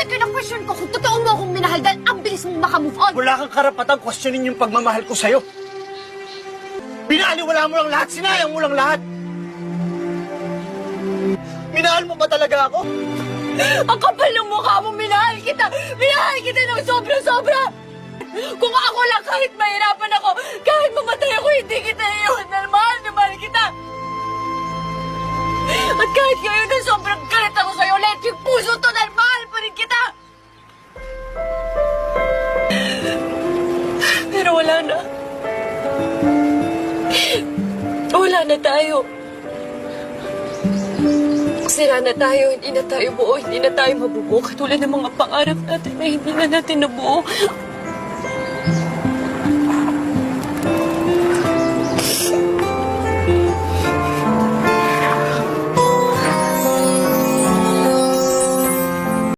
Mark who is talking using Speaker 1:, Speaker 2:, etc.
Speaker 1: Bakit question ko kung totoo mo akong minahal dahil ang bilis mong makamove on?
Speaker 2: Wala kang karapatang questionin yung pagmamahal ko sa'yo. Binaliwala mo lang lahat, sinayang mo lang lahat. Minahal mo ba talaga ako?
Speaker 1: Ang kapal ng mukha mo, minahal kita! Minahal kita ng sobra-sobra! Kung ako lang, kahit mahirapan ako, kahit mamatay ako, hindi kita iyon. Mahal na mahal kita! At kahit ngayon na sobrang galit ako sa'yo, let yung puso to dahil mahal pa rin kita! Pero wala na. Wala na tayo. Sira na tayo, hindi na tayo buo, hindi na tayo mabubuo. Katulad ng mga pangarap natin na hindi na natin nabuo.